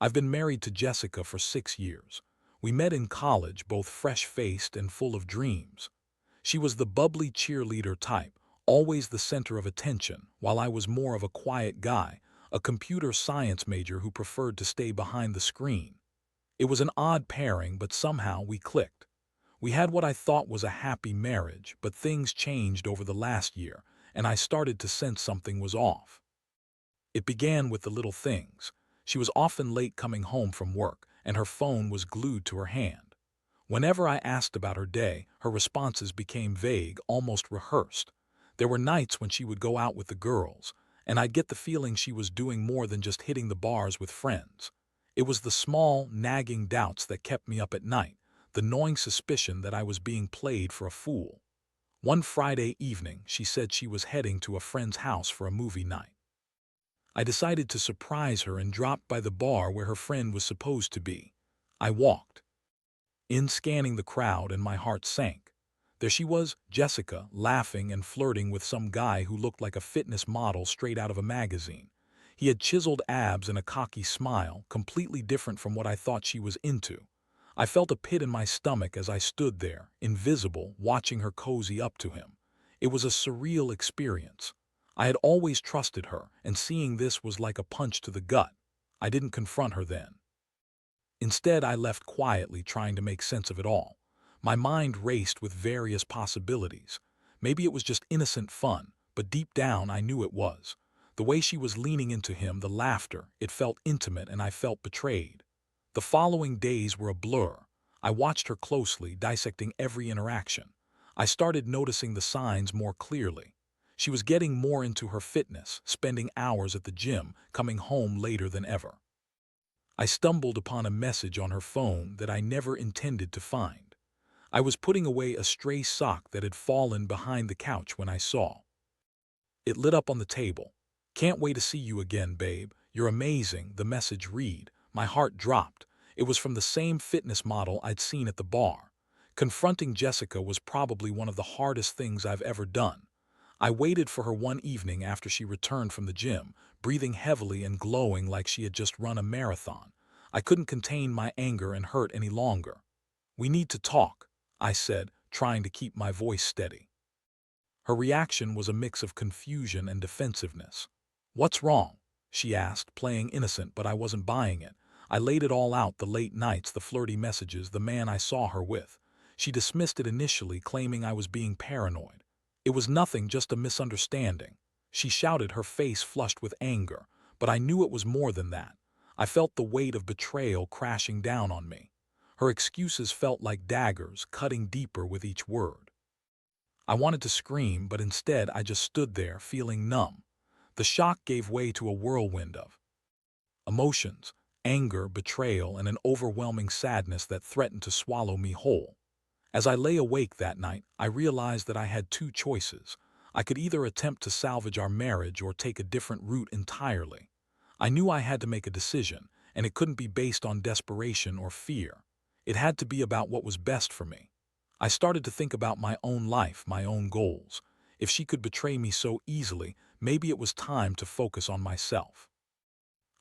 I've been married to Jessica for 6 years. We met in college, both fresh-faced and full of dreams. She was the bubbly cheerleader type, always the center of attention, while I was more of a quiet guy, a computer science major who preferred to stay behind the screen. It was an odd pairing, but somehow we clicked. We had what I thought was a happy marriage, but things changed over the last year, and I started to sense something was off. It began with the little things. She was often late coming home from work, and her phone was glued to her hand. Whenever I asked about her day, her responses became vague, almost rehearsed. There were nights when she would go out with the girls, and I'd get the feeling she was doing more than just hitting the bars with friends. It was the small, nagging doubts that kept me up at night, the gnawing suspicion that I was being played for a fool. One Friday evening, she said she was heading to a friend's house for a movie night. I decided to surprise her and dropped by the bar where her friend was supposed to be. I walked in, scanning the crowd, and my heart sank. There she was, Jessica, laughing and flirting with some guy who looked like a fitness model straight out of a magazine. He had chiseled abs and a cocky smile, completely different from what I thought she was into. I felt a pit in my stomach as I stood there, invisible, watching her cozy up to him. It was a surreal experience. I had always trusted her, and seeing this was like a punch to the gut. I didn't confront her then. Instead, I left quietly, trying to make sense of it all. My mind raced with various possibilities. Maybe it was just innocent fun, but deep down I knew it was. The way she was leaning into him, the laughter, it felt intimate, and I felt betrayed. The following days were a blur. I watched her closely, dissecting every interaction. I started noticing the signs more clearly. She was getting more into her fitness, spending hours at the gym, coming home later than ever. I stumbled upon a message on her phone that I never intended to find. I was putting away a stray sock that had fallen behind the couch when I saw it lit up on the table. "Can't wait to see you again, babe. You're amazing," the message read. My heart dropped. It was from the same fitness model I'd seen at the bar. Confronting Jessica was probably one of the hardest things I've ever done. I waited for her one evening after she returned from the gym, breathing heavily and glowing like she had just run a marathon. I couldn't contain my anger and hurt any longer. "We need to talk," I said, trying to keep my voice steady. Her reaction was a mix of confusion and defensiveness. "What's wrong?" she asked, playing innocent, but I wasn't buying it. I laid it all out: the late nights, the flirty messages, the man I saw her with. She dismissed it initially, claiming I was being paranoid. It was nothing, just a misunderstanding. She shouted, her face flushed with anger, but I knew it was more than that. I felt the weight of betrayal crashing down on me. Her excuses felt like daggers, cutting deeper with each word. I wanted to scream, but instead I just stood there, feeling numb. The shock gave way to a whirlwind of emotions: anger, betrayal, and an overwhelming sadness that threatened to swallow me whole. As I lay awake that night, I realized that I had two choices. I could either attempt to salvage our marriage or take a different route entirely. I knew I had to make a decision, and it couldn't be based on desperation or fear. It had to be about what was best for me. I started to think about my own life, my own goals. If she could betray me so easily, maybe it was time to focus on myself.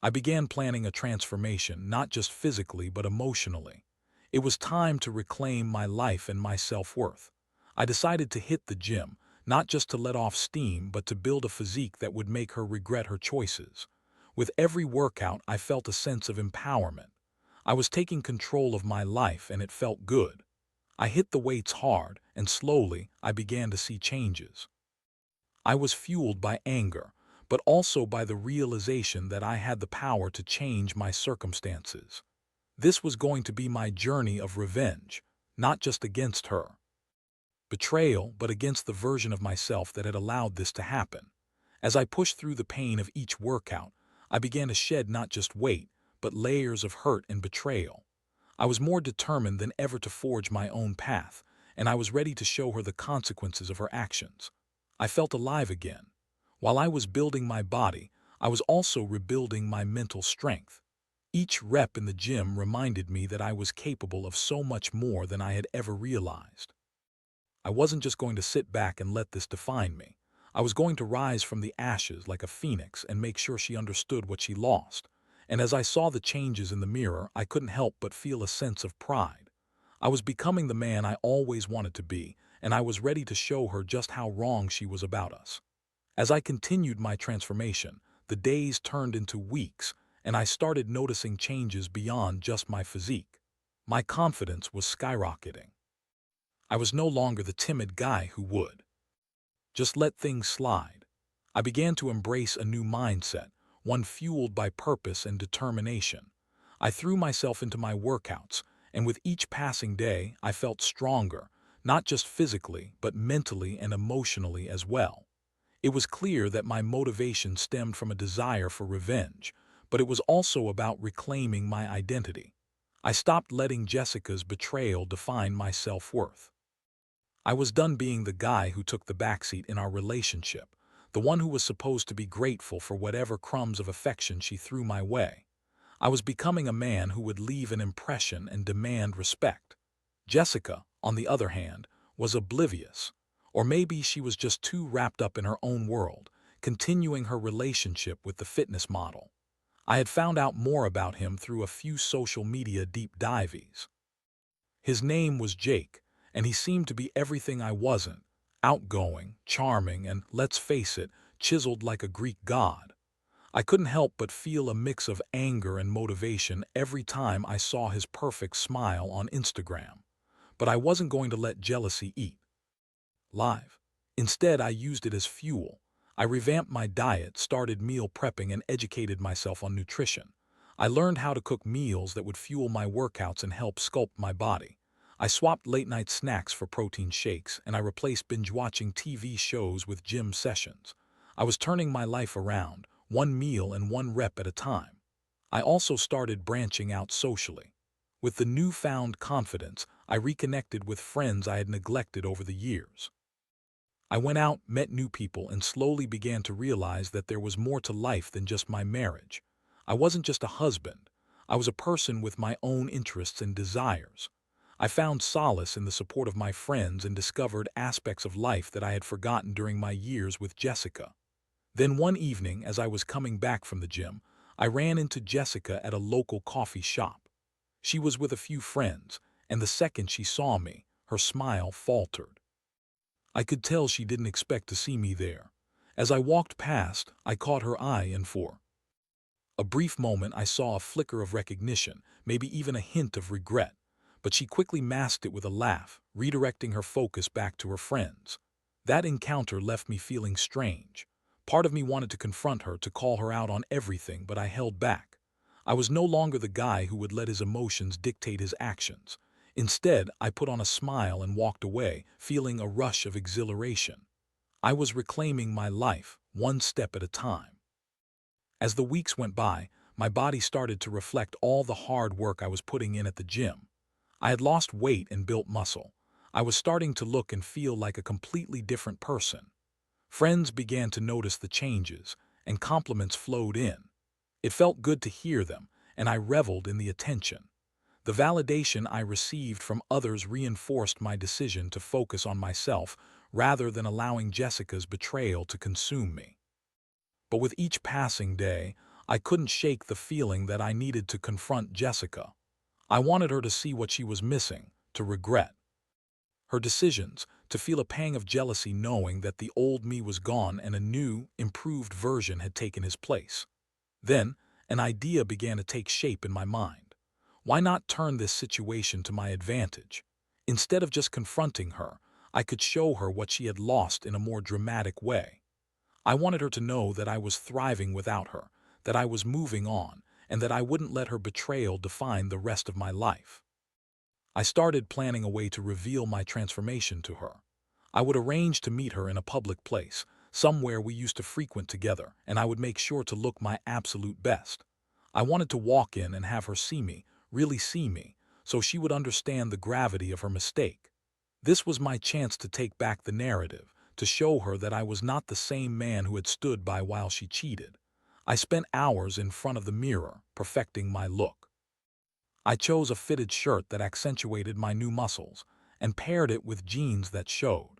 I began planning a transformation, not just physically but emotionally. It was time to reclaim my life and my self-worth. I decided to hit the gym, not just to let off steam, but to build a physique that would make her regret her choices. With every workout, I felt a sense of empowerment. I was taking control of my life, and it felt good. I hit the weights hard, and slowly I began to see changes. I was fueled by anger, but also by the realization that I had the power to change my circumstances. This was going to be my journey of revenge, not just against her, betrayal, but against the version of myself that had allowed this to happen. As I pushed through the pain of each workout, I began to shed not just weight, but layers of hurt and betrayal. I was more determined than ever to forge my own path, and I was ready to show her the consequences of her actions. I felt alive again. While I was building my body, I was also rebuilding my mental strength. Each rep in the gym reminded me that I was capable of so much more than I had ever realized. I wasn't just going to sit back and let this define me. I was going to rise from the ashes like a phoenix and make sure she understood what she lost. and as I saw the changes in the mirror, I couldn't help but feel a sense of pride. I was becoming the man I always wanted to be, and I was ready to show her just how wrong she was about us. As I continued my transformation, the days turned into weeks, and I started noticing changes beyond just my physique. My confidence was skyrocketing. I was no longer the timid guy who would just let things slide. I began to embrace a new mindset, one fueled by purpose and determination. I threw myself into my workouts, and with each passing day, I felt stronger, not just physically, but mentally and emotionally as well. It was clear that my motivation stemmed from a desire for revenge, but it was also about reclaiming my identity. I stopped letting Jessica's betrayal define my self-worth. I was done being the guy who took the backseat in our relationship, the one who was supposed to be grateful for whatever crumbs of affection she threw my way. I was becoming a man who would leave an impression and demand respect. Jessica, on the other hand, was oblivious. Or maybe she was just too wrapped up in her own world, continuing her relationship with the fitness model. I had found out more about him through a few social media deep dives. His name was Jake, and he seemed to be everything I wasn't: outgoing, charming, and, let's face it, chiseled like a Greek god. I couldn't help but feel a mix of anger and motivation every time I saw his perfect smile on Instagram. But I wasn't going to let jealousy eat live. Instead, I used it as fuel. I revamped my diet, started meal prepping, and educated myself on nutrition. I learned how to cook meals that would fuel my workouts and help sculpt my body. I swapped late-night snacks for protein shakes, and I replaced binge-watching TV shows with gym sessions. I was turning my life around, one meal and one rep at a time. I also started branching out socially. With the newfound confidence, I reconnected with friends I had neglected over the years. I went out, met new people, and slowly began to realize that there was more to life than just my marriage. I wasn't just a husband. I was a person with my own interests and desires. I found solace in the support of my friends and discovered aspects of life that I had forgotten during my years with Jessica. Then one evening, as I was coming back from the gym, I ran into Jessica at a local coffee shop. She was with a few friends, and the second she saw me, her smile faltered. I could tell she didn't expect to see me there. As I walked past, I caught her eye, and for a brief moment I saw a flicker of recognition, maybe even a hint of regret. But she quickly masked it with a laugh, redirecting her focus back to her friends. That encounter left me feeling strange. Part of me wanted to confront her, to call her out on everything, but I held back. I was no longer the guy who would let his emotions dictate his actions. Instead, I put on a smile and walked away, feeling a rush of exhilaration. I was reclaiming my life, one step at a time. As the weeks went by, my body started to reflect all the hard work I was putting in at the gym. I had lost weight and built muscle. I was starting to look and feel like a completely different person. Friends began to notice the changes, and compliments flowed in. It felt good to hear them, and I reveled in the attention. The validation I received from others reinforced my decision to focus on myself rather than allowing Jessica's betrayal to consume me. But with each passing day, I couldn't shake the feeling that I needed to confront Jessica. I wanted her to see what she was missing, to regret her decisions, to feel a pang of jealousy knowing that the old me was gone and a new, improved version had taken his place. Then, an idea began to take shape in my mind. Why not turn this situation to my advantage? Instead of just confronting her, I could show her what she had lost in a more dramatic way. I wanted her to know that I was thriving without her, that I was moving on, and that I wouldn't let her betrayal define the rest of my life. I started planning a way to reveal my transformation to her. I would arrange to meet her in a public place, somewhere we used to frequent together, and I would make sure to look my absolute best. I wanted to walk in and have her see me, really see me, so she would understand the gravity of her mistake. This was my chance to take back the narrative, to show her that I was not the same man who had stood by while she cheated. I spent hours in front of the mirror, perfecting my look. I chose a fitted shirt that accentuated my new muscles and paired it with jeans that showed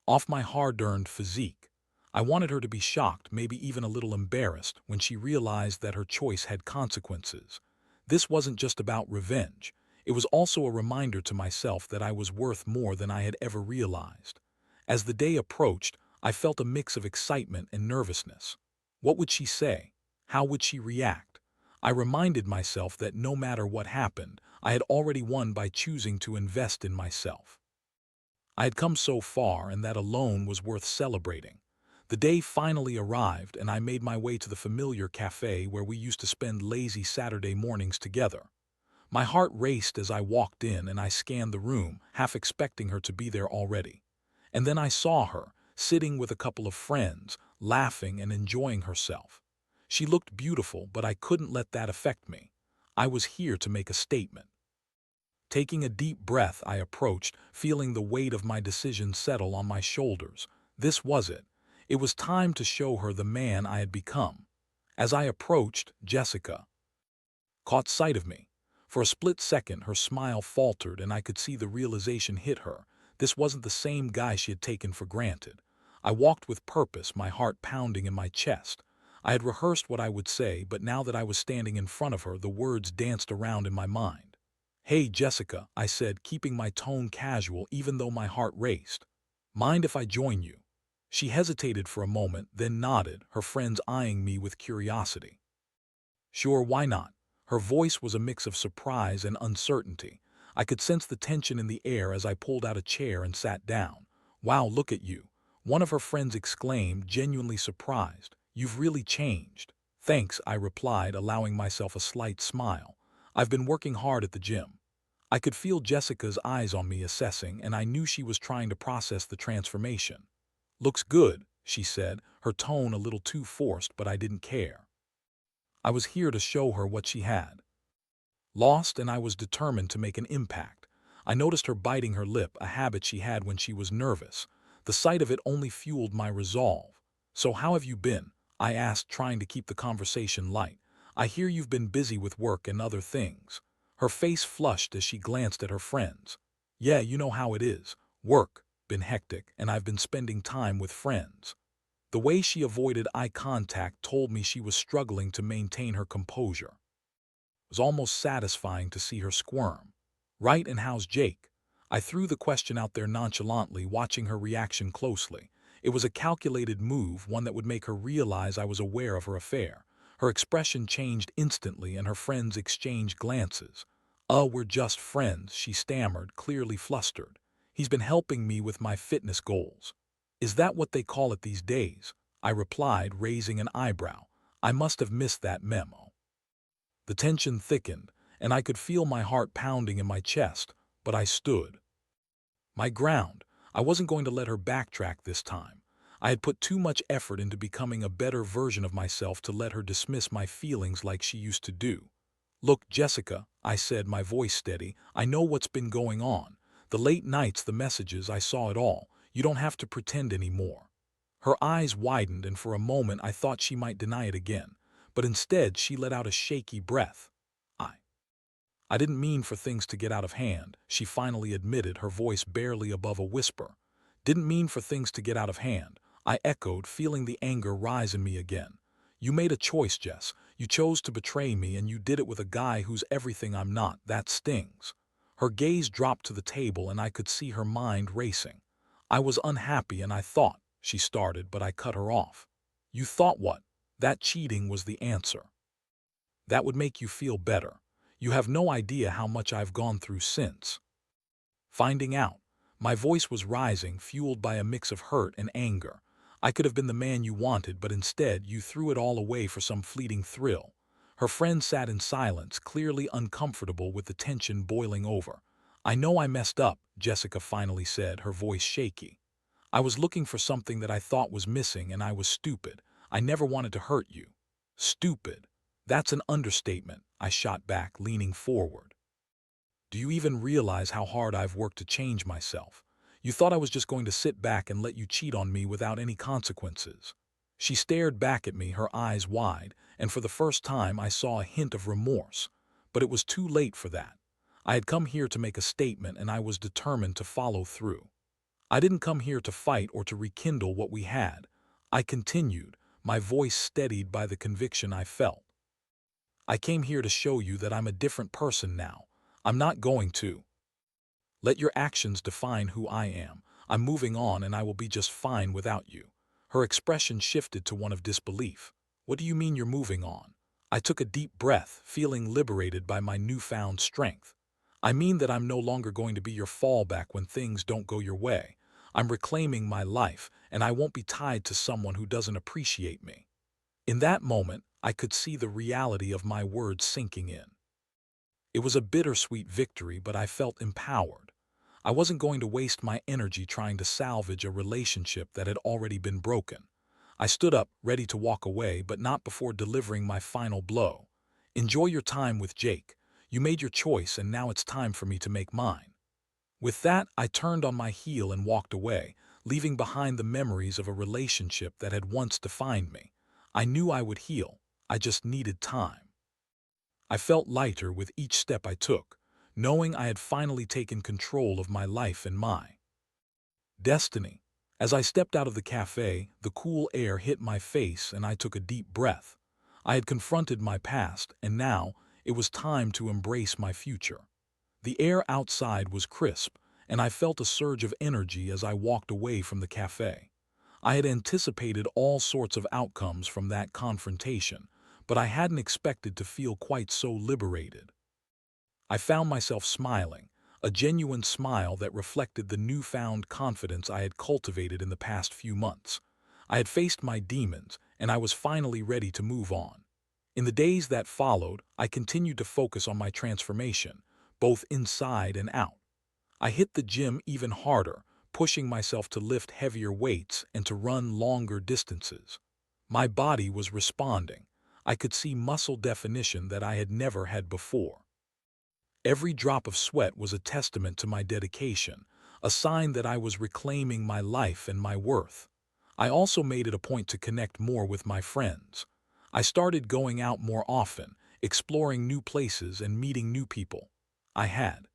off my hard-earned physique. I wanted her to be shocked, maybe even a little embarrassed, when she realized that her choice had consequences. This wasn't just about revenge. It was also a reminder to myself that I was worth more than I had ever realized. As the day approached, I felt a mix of excitement and nervousness. What would she say? How would she react? I reminded myself that no matter what happened, I had already won by choosing to invest in myself. I had come so far, and that alone was worth celebrating. The day finally arrived, and I made my way to the familiar cafe where we used to spend lazy Saturday mornings together. My heart raced as I walked in, and I scanned the room, half expecting her to be there already. And then I saw her, sitting with a couple of friends, laughing and enjoying herself. She looked beautiful, but I couldn't let that affect me. I was here to make a statement. Taking a deep breath, I approached, feeling the weight of my decision settle on my shoulders. This was it. It was time to show her the man I had become. As I approached, Jessica caught sight of me. For a split second, her smile faltered, and I could see the realization hit her. This wasn't the same guy she had taken for granted. I walked with purpose, my heart pounding in my chest. I had rehearsed what I would say, but now that I was standing in front of her, the words danced around in my mind. "Hey, Jessica," I said, keeping my tone casual even though my heart raced. "Mind if I join you?" She hesitated for a moment, then nodded, her friends eyeing me with curiosity. "Sure, why not?" Her voice was a mix of surprise and uncertainty. I could sense the tension in the air as I pulled out a chair and sat down. "Wow, look at you," one of her friends exclaimed, genuinely surprised. "You've really changed." "Thanks," I replied, allowing myself a slight smile. "I've been working hard at the gym." I could feel Jessica's eyes on me, assessing, and I knew she was trying to process the transformation. "Looks good," she said, her tone a little too forced, but I didn't care. I was here to show her what she had lost, and I was determined to make an impact. I noticed her biting her lip, a habit she had when she was nervous. The sight of it only fueled my resolve. "So how have you been?" I asked, trying to keep the conversation light. "I hear you've been busy with work and other things." Her face flushed as she glanced at her friends. "Yeah, you know how it is. Work, been hectic, and I've been spending time with friends." The way she avoided eye contact told me she was struggling to maintain her composure. It was almost satisfying to see her squirm. "Right, and how's Jake?" I threw the question out there nonchalantly, watching her reaction closely. It was a calculated move, one that would make her realize I was aware of her affair. Her expression changed instantly, and her friends exchanged glances. We're just friends," she stammered, clearly flustered. "He's been helping me with my fitness goals." "Is that what they call it these days?" I replied, raising an eyebrow. I must have missed that memo. The tension thickened, and I could feel my heart pounding in my chest, but I stood my ground. I wasn't going to let her backtrack this time. I had put too much effort into becoming a better version of myself to let her dismiss my feelings like she used to do. "Look, Jessica," I said, my voice steady, "I know what's been going on. The late nights, the messages, I saw it all. You don't have to pretend anymore." Her eyes widened, and for a moment I thought she might deny it again. But instead she let out a shaky breath. I I didn't mean for things to get out of hand," she finally admitted, her voice barely above a whisper. "Didn't mean for things to get out of hand," I echoed, feeling the anger rise in me again. "You made a choice, Jess. You chose to betray me, and you did it with a guy who's everything I'm not. That stings." Her gaze dropped to the table, and I could see her mind racing. "I was unhappy, and I thought," she started, but I cut her off. "You thought what?" "That cheating was the answer. That would make you feel better. You have no idea how much I've gone through since finding out." My voice was rising, fueled by a mix of hurt and anger. "I could have been the man you wanted, but instead you threw it all away for some fleeting thrill." Her friend sat in silence, clearly uncomfortable with the tension boiling over. "I know I messed up," Jessica finally said, her voice shaky. "I was looking for something that I thought was missing, and I was stupid. I never wanted to hurt you." "Stupid? That's an understatement," I shot back, leaning forward. "Do you even realize how hard I've worked to change myself? You thought I was just going to sit back and let you cheat on me without any consequences." She stared back at me, her eyes wide, and for the first time I saw a hint of remorse. But it was too late for that. I had come here to make a statement, and I was determined to follow through. I didn't come here to fight or to rekindle what we had. I continued, my voice steadied by the conviction I felt. I came here to show you that I'm a different person now. I'm not going to let your actions define who I am. I'm moving on and I will be just fine without you. Her expression shifted to one of disbelief. What do you mean you're moving on? I took a deep breath, feeling liberated by my newfound strength. I mean that I'm no longer going to be your fallback when things don't go your way. I'm reclaiming my life, and I won't be tied to someone who doesn't appreciate me. In that moment, I could see the reality of my words sinking in. It was a bittersweet victory, but I felt empowered. I wasn't going to waste my energy trying to salvage a relationship that had already been broken. I stood up, ready to walk away, but not before delivering my final blow. Enjoy your time with Jake. You made your choice, and now it's time for me to make mine. With that, I turned on my heel and walked away, leaving behind the memories of a relationship that had once defined me. I knew I would heal. I just needed time. I felt lighter with each step I took, knowing I had finally taken control of my life and my destiny. As I stepped out of the cafe, the cool air hit my face and I took a deep breath. I had confronted my past, and now it was time to embrace my future. The air outside was crisp, and I felt a surge of energy as I walked away from the cafe. I had anticipated all sorts of outcomes from that confrontation, but I hadn't expected to feel quite so liberated. I found myself smiling, a genuine smile that reflected the newfound confidence I had cultivated in the past few months. I had faced my demons, and I was finally ready to move on. In the days that followed, I continued to focus on my transformation, both inside and out. I hit the gym even harder, pushing myself to lift heavier weights and to run longer distances. My body was responding. I could see muscle definition that I had never had before. Every drop of sweat was a testament to my dedication, a sign that I was reclaiming my life and my worth. I also made it a point to connect more with my friends. I started going out more often, exploring new places and meeting new people. I had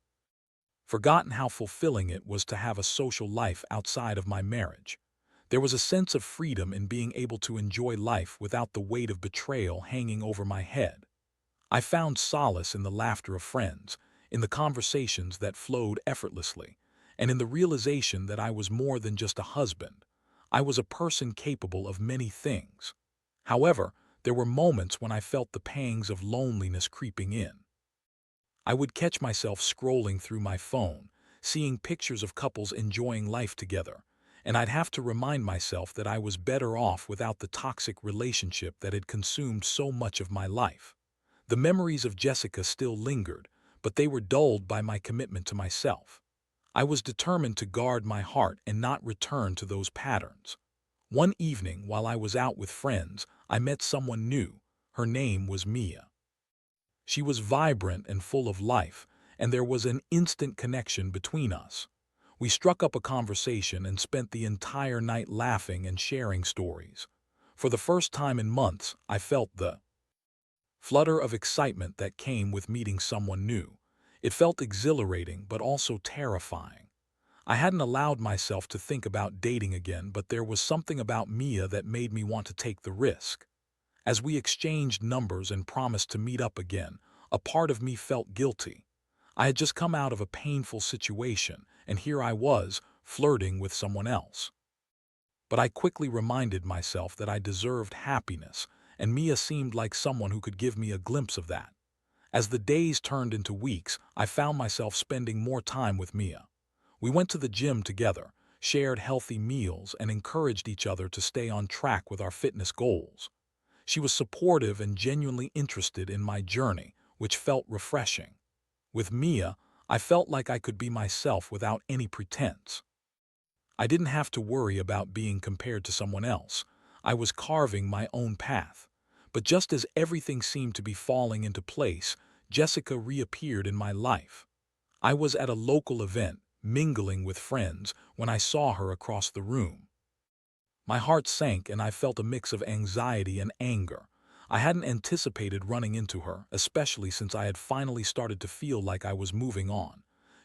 forgotten how fulfilling it was to have a social life outside of my marriage. There was a sense of freedom in being able to enjoy life without the weight of betrayal hanging over my head. I found solace in the laughter of friends, in the conversations that flowed effortlessly, and in the realization that I was more than just a husband. I was a person capable of many things. However, there were moments when I felt the pangs of loneliness creeping in. I would catch myself scrolling through my phone, seeing pictures of couples enjoying life together, and I'd have to remind myself that I was better off without the toxic relationship that had consumed so much of my life. The memories of Jessica still lingered, but they were dulled by my commitment to myself. I was determined to guard my heart and not return to those patterns. One evening, while I was out with friends, I met someone new. Her name was Mia. She was vibrant and full of life, and there was an instant connection between us. We struck up a conversation and spent the entire night laughing and sharing stories. For the first time in months, I felt the flutter of excitement that came with meeting someone new. It felt exhilarating but also terrifying. I hadn't allowed myself to think about dating again, but there was something about Mia that made me want to take the risk. As we exchanged numbers and promised to meet up again, a part of me felt guilty. I had just come out of a painful situation, and here I was, flirting with someone else. But I quickly reminded myself that I deserved happiness, and Mia seemed like someone who could give me a glimpse of that. As the days turned into weeks, I found myself spending more time with Mia. We went to the gym together, shared healthy meals, and encouraged each other to stay on track with our fitness goals. She was supportive and genuinely interested in my journey, which felt refreshing. With Mia, I felt like I could be myself without any pretense. I didn't have to worry about being compared to someone else. I was carving my own path. But just as everything seemed to be falling into place, Jessica reappeared in my life. I was at a local event, mingling with friends, when I saw her across the room. My heart sank and I felt a mix of anxiety and anger. I hadn't anticipated running into her, especially since I had finally started to feel like I was moving on.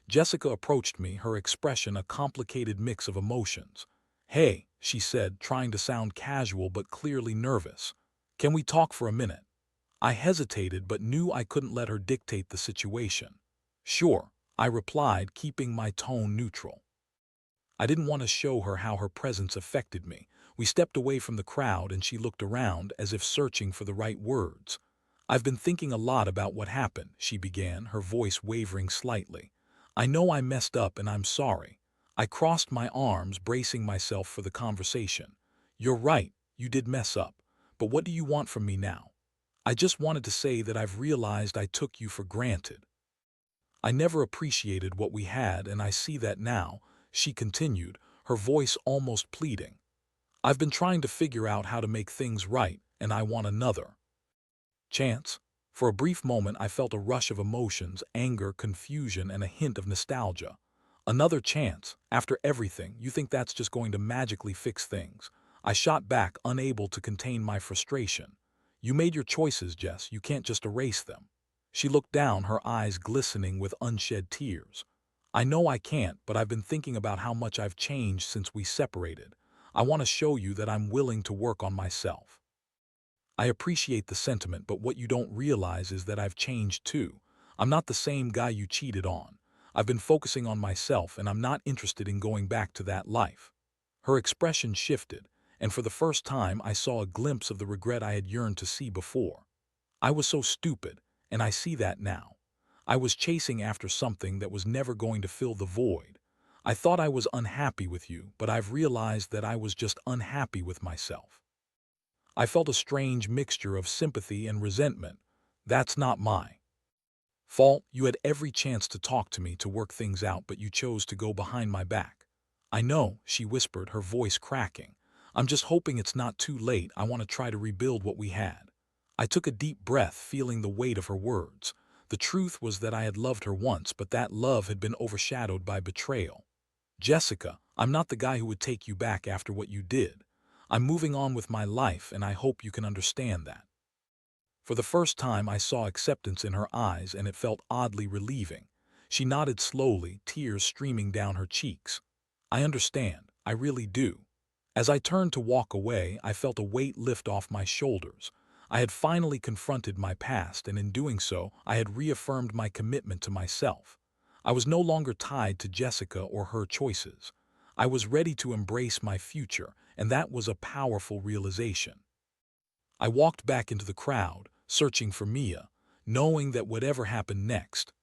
Jessica approached me, her expression a complicated mix of emotions. "Hey," she said, trying to sound casual but clearly nervous. "Can we talk for a minute?" I hesitated but knew I couldn't let her dictate the situation. "Sure," I replied, keeping my tone neutral. I didn't want to show her how her presence affected me. We stepped away from the crowd and she looked around as if searching for the right words. "I've been thinking a lot about what happened," she began, her voice wavering slightly. "I know I messed up and I'm sorry." I crossed my arms, bracing myself for the conversation. "You're right, you did mess up. But what do you want from me now?" "I just wanted to say that I've realized I took you for granted. I never appreciated what we had, and I see that now," she continued, her voice almost pleading. "I've been trying to figure out how to make things right, and I want another chance." For a brief moment I felt a rush of emotions, anger, confusion, and a hint of nostalgia. "Another chance? After everything, you think that's just going to magically fix things?" I shot back, unable to contain my frustration. "You made your choices, Jess. You can't just erase them." She looked down, her eyes glistening with unshed tears. "I know I can't, but I've been thinking about how much I've changed since we separated. I want to show you that I'm willing to work on myself. I appreciate the sentiment, but what you don't realize is that I've changed too. I'm not the same guy you cheated on. I've been focusing on myself, and I'm not interested in going back to that life." Her expression shifted, and for the first time I saw a glimpse of the regret I had yearned to see before. "I was so stupid, and I see that now. I was chasing after something that was never going to fill the void. I thought I was unhappy with you, but I've realized that I was just unhappy with myself." I felt a strange mixture of sympathy and resentment. "That's not my fault. You had every chance to talk to me, to work things out, but you chose to go behind my back." "I know," she whispered, her voice cracking. "I'm just hoping it's not too late. I want to try to rebuild what we had." I took a deep breath, feeling the weight of her words. The truth was that I had loved her once, but that love had been overshadowed by betrayal. "Jessica, I'm not the guy who would take you back after what you did. I'm moving on with my life, and I hope you can understand that." For the first time I saw acceptance in her eyes, and it felt oddly relieving. She nodded slowly, tears streaming down her cheeks. "I understand, I really do." As I turned to walk away, I felt a weight lift off my shoulders. I had finally confronted my past, and in doing so, I had reaffirmed my commitment to myself. I was no longer tied to Jessica or her choices. I was ready to embrace my future, and that was a powerful realization. I walked back into the crowd, searching for Mia, knowing that whatever happened next,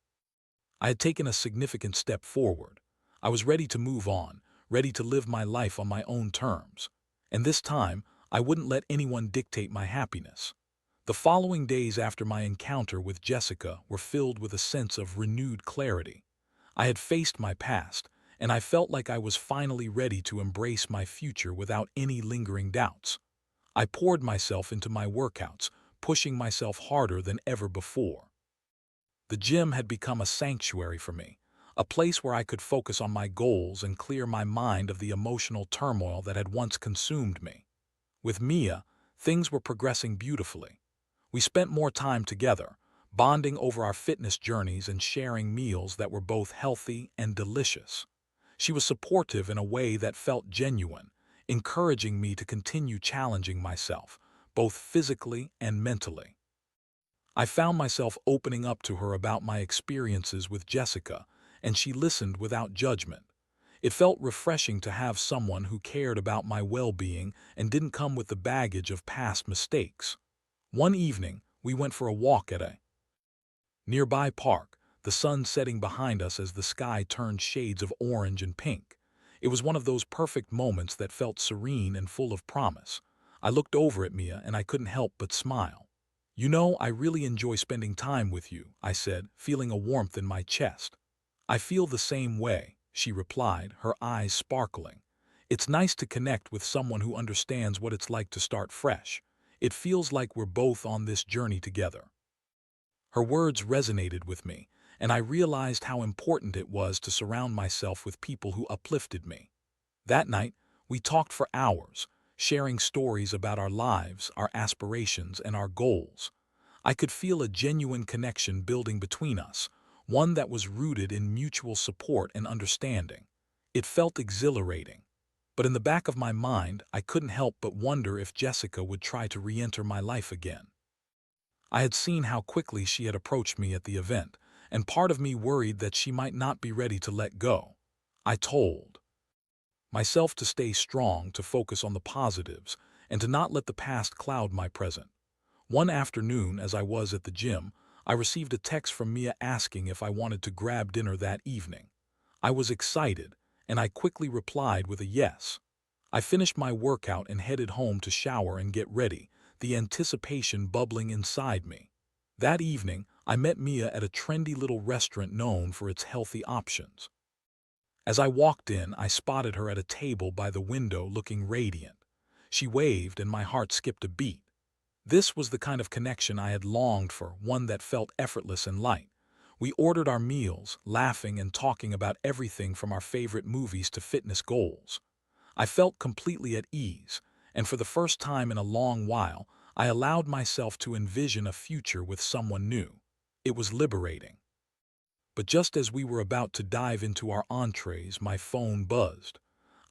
I had taken a significant step forward. I was ready to move on, ready to live my life on my own terms. And this time, I wouldn't let anyone dictate my happiness. The following days after my encounter with Jessica were filled with a sense of renewed clarity. I had faced my past, and I felt like I was finally ready to embrace my future without any lingering doubts. I poured myself into my workouts, pushing myself harder than ever before. The gym had become a sanctuary for me, a place where I could focus on my goals and clear my mind of the emotional turmoil that had once consumed me. With Mia, things were progressing beautifully. We spent more time together, bonding over our fitness journeys and sharing meals that were both healthy and delicious. She was supportive in a way that felt genuine, encouraging me to continue challenging myself, both physically and mentally. I found myself opening up to her about my experiences with Jessica, and she listened without judgment. It felt refreshing to have someone who cared about my well-being and didn't come with the baggage of past mistakes. One evening, we went for a walk at a nearby park, the sun setting behind us as the sky turned shades of orange and pink. It was one of those perfect moments that felt serene and full of promise. I looked over at Mia and I couldn't help but smile. "You know, I really enjoy spending time with you," I said, feeling a warmth in my chest. "I feel the same way," she replied, her eyes sparkling. "It's nice to connect with someone who understands what it's like to start fresh. It feels like we're both on this journey together." Her words resonated with me, and I realized how important it was to surround myself with people who uplifted me. That night, we talked for hours, sharing stories about our lives, our aspirations, and our goals. I could feel a genuine connection building between us, one that was rooted in mutual support and understanding. It felt exhilarating. But in the back of my mind, I couldn't help but wonder if Jessica would try to re-enter my life again. I had seen how quickly she had approached me at the event, and part of me worried that she might not be ready to let go. I told myself to stay strong, to focus on the positives, and to not let the past cloud my present. One afternoon, as I was at the gym, I received a text from Mia asking if I wanted to grab dinner that evening. I was excited, and I quickly replied with a yes. I finished my workout and headed home to shower and get ready, the anticipation bubbling inside me. That evening, I met Mia at a trendy little restaurant known for its healthy options. As I walked in, I spotted her at a table by the window looking radiant. She waved and my heart skipped a beat. This was the kind of connection I had longed for, one that felt effortless and light. We ordered our meals, laughing and talking about everything from our favorite movies to fitness goals. I felt completely at ease, and for the first time in a long while, I allowed myself to envision a future with someone new. It was liberating. But just as we were about to dive into our entrees, my phone buzzed.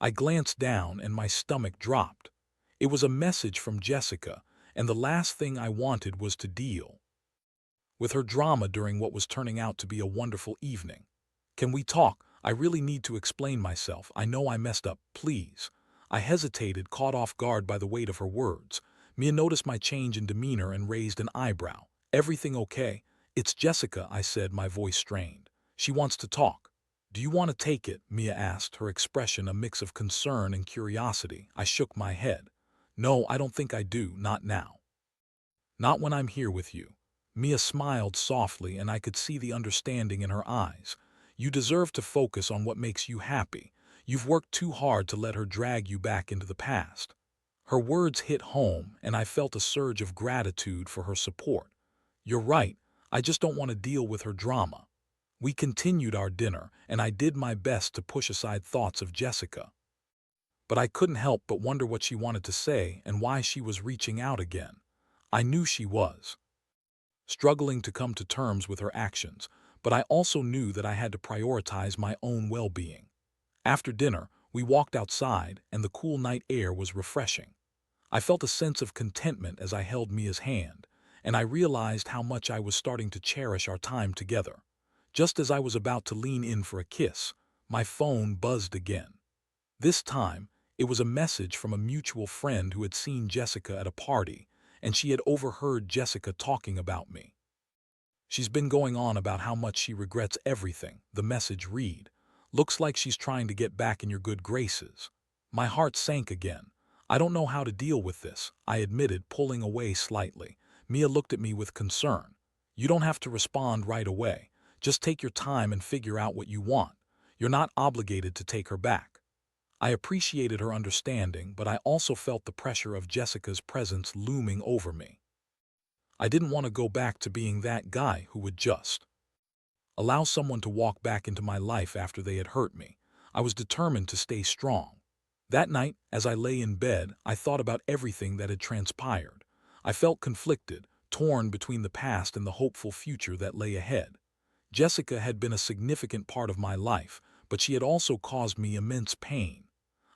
I glanced down and my stomach dropped. It was a message from Jessica, and the last thing I wanted was to deal with her drama during what was turning out to be a wonderful evening. "Can we talk? I really need to explain myself. I know I messed up, please." I hesitated, caught off guard by the weight of her words. Mia noticed my change in demeanor and raised an eyebrow. "Everything okay?" "It's Jessica," I said, my voice strained. "She wants to talk." "Do you want to take it?" Mia asked, her expression a mix of concern and curiosity. I shook my head. "No, I don't think I do, not now. Not when I'm here with you." Mia smiled softly, and I could see the understanding in her eyes. "You deserve to focus on what makes you happy. You've worked too hard to let her drag you back into the past." Her words hit home, and I felt a surge of gratitude for her support. "You're right, I just don't want to deal with her drama." We continued our dinner, and I did my best to push aside thoughts of Jessica. But I couldn't help but wonder what she wanted to say and why she was reaching out again. I knew she was struggling to come to terms with her actions, but I also knew that I had to prioritize my own well-being. After dinner, we walked outside, and the cool night air was refreshing. I felt a sense of contentment as I held Mia's hand, and I realized how much I was starting to cherish our time together. Just as I was about to lean in for a kiss, my phone buzzed again. This time, it was a message from a mutual friend who had seen Jessica at a party, and she had overheard Jessica talking about me. "She's been going on about how much she regrets everything," the message read. "Looks like she's trying to get back in your good graces." My heart sank again. "I don't know how to deal with this," I admitted, pulling away slightly. Mia looked at me with concern. "You don't have to respond right away. Just take your time and figure out what you want. You're not obligated to take her back." I appreciated her understanding, but I also felt the pressure of Jessica's presence looming over me. I didn't want to go back to being that guy who would just allow someone to walk back into my life after they had hurt me. I was determined to stay strong. That night, as I lay in bed, I thought about everything that had transpired. I felt conflicted, torn between the past and the hopeful future that lay ahead. Jessica had been a significant part of my life, but she had also caused me immense pain.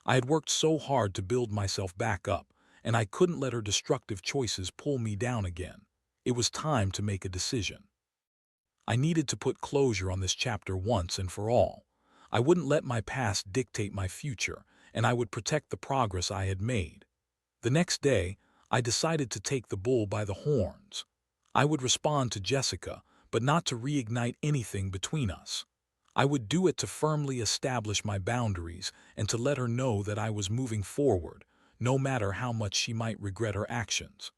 I had worked so hard to build myself back up, and I couldn't let her destructive choices pull me down again. It was time to make a decision. I needed to put closure on this chapter once and for all. I wouldn't let my past dictate my future, and I would protect the progress I had made. The next day, I decided to take the bull by the horns. I would respond to Jessica, but not to reignite anything between us. I would do it to firmly establish my boundaries and to let her know that I was moving forward, no matter how much she might regret her actions.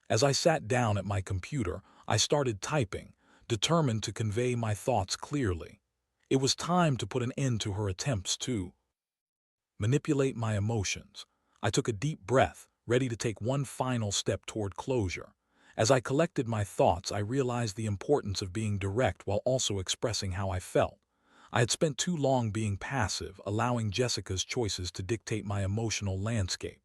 As I sat down at my computer, I started typing, determined to convey my thoughts clearly. It was time to put an end to her attempts to manipulate my emotions. I took a deep breath, ready to take one final step toward closure. As I collected my thoughts, I realized the importance of being direct while also expressing how I felt. I had spent too long being passive, allowing Jessica's choices to dictate my emotional landscape.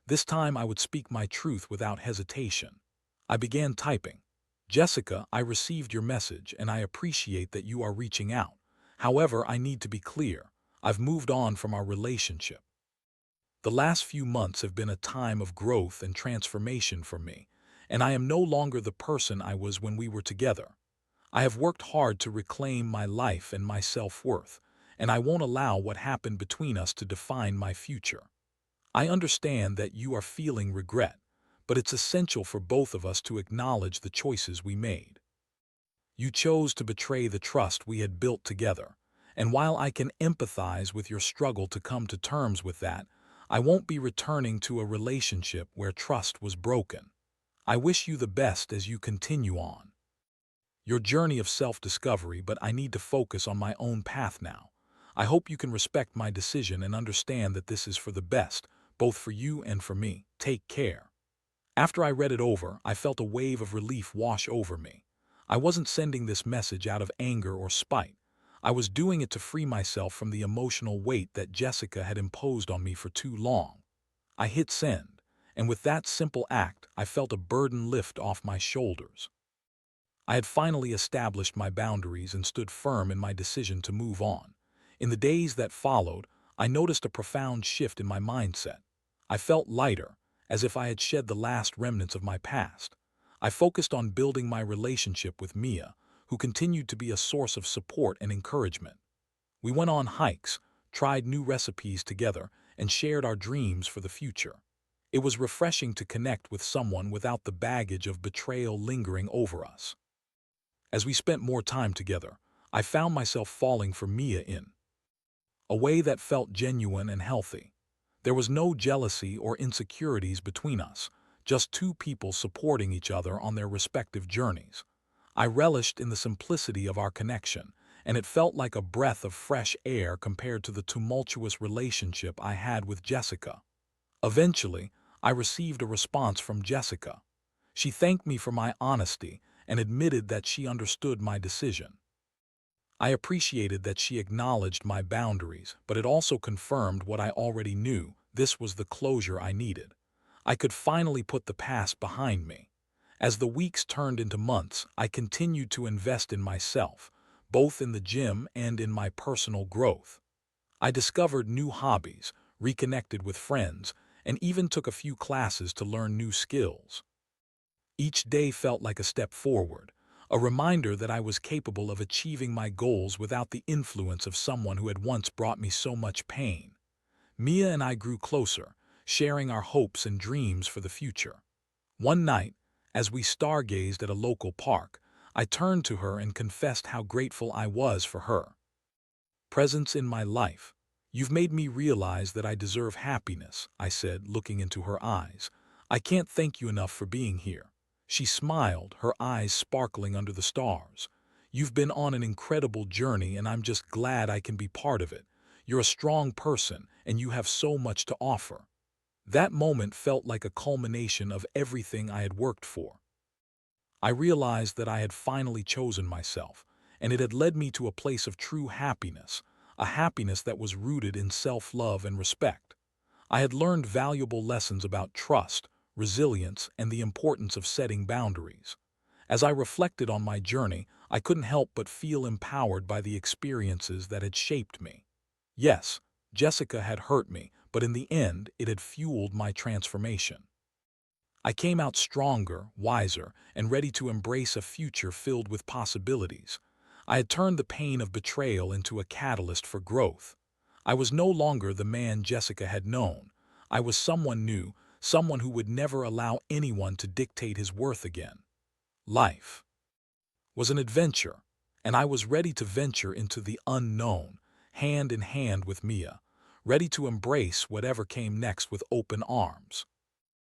This time I would speak my truth without hesitation. I began typing. "Jessica, I received your message and I appreciate that you are reaching out. However, I need to be clear. I've moved on from our relationship. The last few months have been a time of growth and transformation for me, and I am no longer the person I was when we were together. I have worked hard to reclaim my life and my self-worth, and I won't allow what happened between us to define my future. I understand that you are feeling regret, but it's essential for both of us to acknowledge the choices we made. You chose to betray the trust we had built together, and while I can empathize with your struggle to come to terms with that, I won't be returning to a relationship where trust was broken. I wish you the best as you continue on your journey of self-discovery, but I need to focus on my own path now. I hope you can respect my decision and understand that this is for the best, both for you and for me. Take care. After I read it over, I felt a wave of relief wash over me. I wasn't sending this message out of anger or spite. I was doing it to free myself from the emotional weight that Jessica had imposed on me for too long. I hit send, and with that simple act, I felt a burden lift off my shoulders. I had finally established my boundaries and stood firm in my decision to move on. In the days that followed, I noticed a profound shift in my mindset. I felt lighter, as if I had shed the last remnants of my past. I focused on building my relationship with Mia, who continued to be a source of support and encouragement. We went on hikes, tried new recipes together, and shared our dreams for the future. It was refreshing to connect with someone without the baggage of betrayal lingering over us. As we spent more time together, I found myself falling for Mia in a way that felt genuine and healthy. There was no jealousy or insecurities between us, just two people supporting each other on their respective journeys. I relished in the simplicity of our connection, and it felt like a breath of fresh air compared to the tumultuous relationship I had with Jessica. Eventually, I received a response from Jessica. She thanked me for my honesty and admitted that she understood my decision. I appreciated that she acknowledged my boundaries, but it also confirmed what I already knew: this was the closure I needed. I could finally put the past behind me. As the weeks turned into months, I continued to invest in myself, both in the gym and in my personal growth. I discovered new hobbies, reconnected with friends, and even took a few classes to learn new skills. Each day felt like a step forward, a reminder that I was capable of achieving my goals without the influence of someone who had once brought me so much pain. Mia and I grew closer, sharing our hopes and dreams for the future. One night, as we stargazed at a local park, I turned to her and confessed how grateful I was for her presence in my life. "You've made me realize that I deserve happiness," I said, looking into her eyes. "I can't thank you enough for being here." She smiled, her eyes sparkling under the stars. "You've been on an incredible journey, and I'm just glad I can be part of it. You're a strong person, and you have so much to offer." That moment felt like a culmination of everything I had worked for. I realized that I had finally chosen myself, and it had led me to a place of true happiness, a happiness that was rooted in self-love and respect. I had learned valuable lessons about trust, resilience, and the importance of setting boundaries. As I reflected on my journey, I couldn't help but feel empowered by the experiences that had shaped me. Yes, Jessica had hurt me, but in the end, it had fueled my transformation. I came out stronger, wiser, and ready to embrace a future filled with possibilities. I had turned the pain of betrayal into a catalyst for growth. I was no longer the man Jessica had known. I was someone new, someone who would never allow anyone to dictate his worth again. Life was an adventure, and I was ready to venture into the unknown, hand in hand with Mia, ready to embrace whatever came next with open arms.